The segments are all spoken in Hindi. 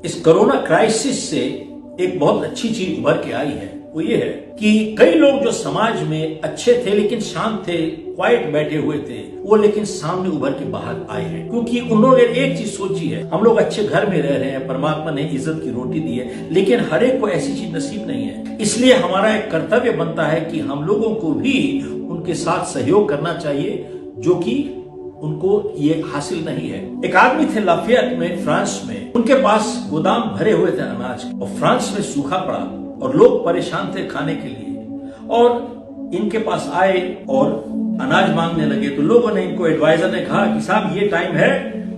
इस कोरोना क्राइसिस से एक बहुत अच्छी चीज उभर के आई है, वो ये है कि कई लोग जो समाज में अच्छे थे लेकिन शांत थे, क्वाइट बैठे हुए थे, वो लेकिन सामने उभर के बाहर आए हैं, क्योंकि उन्होंने एक चीज सोची है, हम लोग अच्छे घर में रह रहे हैं, परमात्मा ने इज्जत की रोटी दी है, लेकिन हर एक को ऐसी चीज नसीब नहीं है। इसलिए हमारा एक कर्तव्य बनता है कि हम लोगों को भी उनके साथ सहयोग करना चाहिए जो कि उनको ये हासिल नहीं है। एक आदमी थे लाफियत में, फ्रांस में, उनके पास गोदाम भरे हुए थे अनाज और फ्रांस में सूखा पड़ा और लोग परेशान थे खाने के लिए और इनके पास आए और अनाज मांगने लगे। तो लोगों ने इनको, एडवाइजर ने कहा कि साहब ये टाइम है,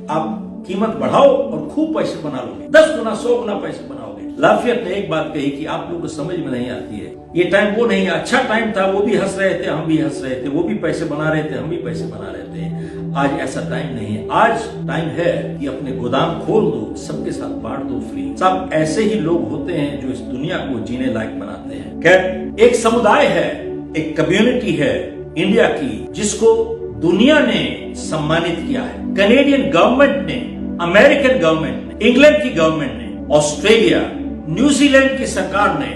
आप कीमत बढ़ाओ और खूब पैसे बना लोगे, 10 गुना 100 गुना पैसे बनाओगे। लाफियत ने एक बात कही कि आप लोगों को समझ में नहीं आती है, ये टाइम वो नहीं है, अच्छा टाइम था, वो भी हंस रहे थे, हम भी हंस रहे थे, वो भी पैसे बना रहे थे, हम भी पैसे बना रहे थे। आज ऐसा टाइम नहीं है, आज टाइम है कि अपने गोदाम खोल दो, सबके साथ बांट दो फ्री। सब ऐसे ही लोग होते हैं जो इस दुनिया को जीने लायक बनाते हैं। खैर, एक समुदाय है, एक कम्युनिटी है इंडिया की जिसको दुनिया ने सम्मानित किया है। कनेडियन गवर्नमेंट ने, अमेरिकन गवर्नमेंट ने, इंग्लैंड की गवर्नमेंट ने, ऑस्ट्रेलिया, न्यूजीलैंड की सरकार ने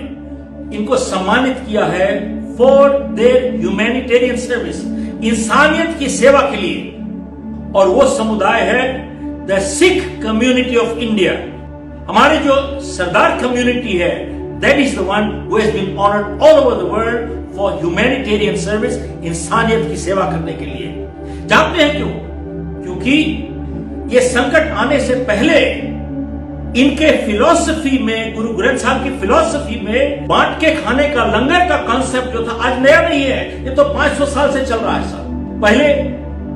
इनको सम्मानित किया है फॉर देयर ह्यूमैनिटेरियन सर्विस, इंसानियत की सेवा के लिए। और वो समुदाय है the Sikh community of India. हमारे जो सरदार कम्युनिटी है, that is the one who has been honoured all over the world for humanitarian service, इंसानियत की सेवा करने के लिए। जानते हैं क्यों? क्योंकि ये संकट आने से पहले इनके फिलॉसफी में, गुरु ग्रंथ साहब की फिलॉसफी में बांट के खाने का, लंगर का कॉन्सेप्ट जो था, आज नया नहीं है, ये तो 500 साल से चल रहा है साहब। पहले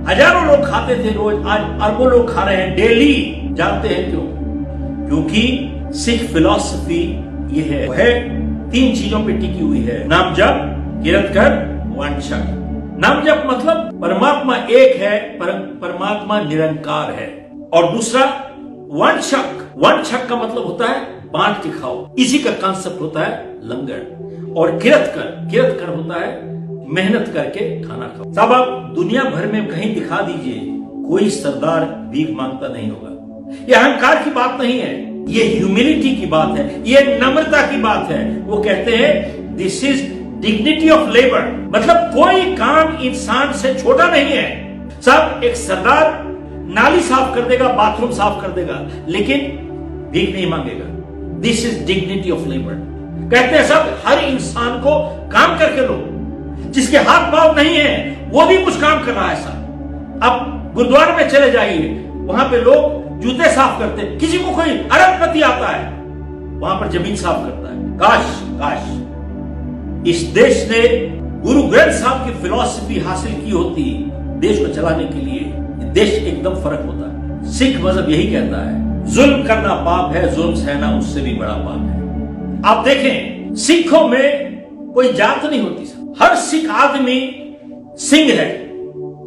हजारों लोग खाते थे रोज, आज अरबों लोग खा रहे हैं डेली। जानते हैं क्यों? क्योंकि सिख फिलॉसफी ये है, वो है 3 चीजों पे टिकी हुई है, नाम जप, किरत कर, वंशक। नाम जप मतलब परमात्मा एक है, परमात्मा निरंकार है। और दूसरा वंशक, वंशक का मतलब होता है बांट के खाओ, इसी का कांसेप्ट होता है लंगर। और किरत कर होता है मेहनत करके खाना खाओ। साहब, आप दुनिया भर में कहीं दिखा दीजिए, कोई सरदार भीख मांगता नहीं होगा। ये अहंकार की बात नहीं है, ये ह्यूमिलिटी की बात है, ये नम्रता की बात है। वो कहते हैं this is dignity of labour, मतलब कोई काम इंसान से छोटा नहीं है। साहब, एक सरदार नाली साफ कर देगा, बाथरूम साफ कर देगा, लेकिन भीख नहीं मांगेगा। This is dignity of labour. कहते हैं सब, हर इंसान को काम करके लो, जिसके हाथ पांव नहीं है वो भी कुछ काम कर रहा है साहब। अब गुरुद्वारे में चले जाइए, वहां पे लोग जूते साफ करते हैं, किसी को कोई अरबपति आता है वहां पर जमीन साफ करता है। काश इस देश ने गुरु ग्रंथ साहब की फिलॉसफी हासिल की होती देश को चलाने के लिए, देश एकदम फर्क होता। सिख मजहब यही कहता है, जुल्म करना पाप है, जुल्म सहना उससे भी बड़ा पाप है। आप देखें, सिखों में कोई जात नहीं होती, हर सिख आदमी सिंह है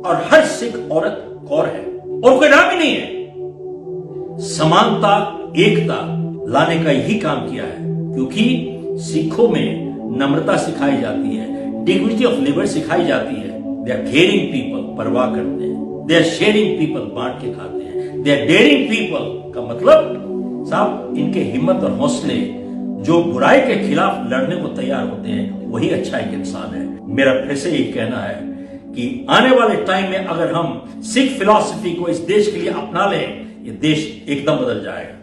और हर सिख औरत कौर है, और कोई नाम ही नहीं है। समानता, एकता लाने का यही काम किया है, क्योंकि सिखों में नम्रता सिखाई जाती है, डिग्निटी ऑफ लेबर सिखाई जाती है। दे आर केयरिंग पीपल, परवाह करते हैं। दे आर शेयरिंग पीपल, बांट के खाते हैं। दे आर डेयरिंग पीपल का मतलब साहब, इनके हिम्मत और हौसले, जो बुराई के खिलाफ लड़ने को तैयार होते हैं, वही अच्छा एक इंसान है। मेरा फिर से यही कहना है कि आने वाले टाइम में अगर हम सिख फिलॉसफी को इस देश के लिए अपना लें, ये देश एकदम बदल जाएगा।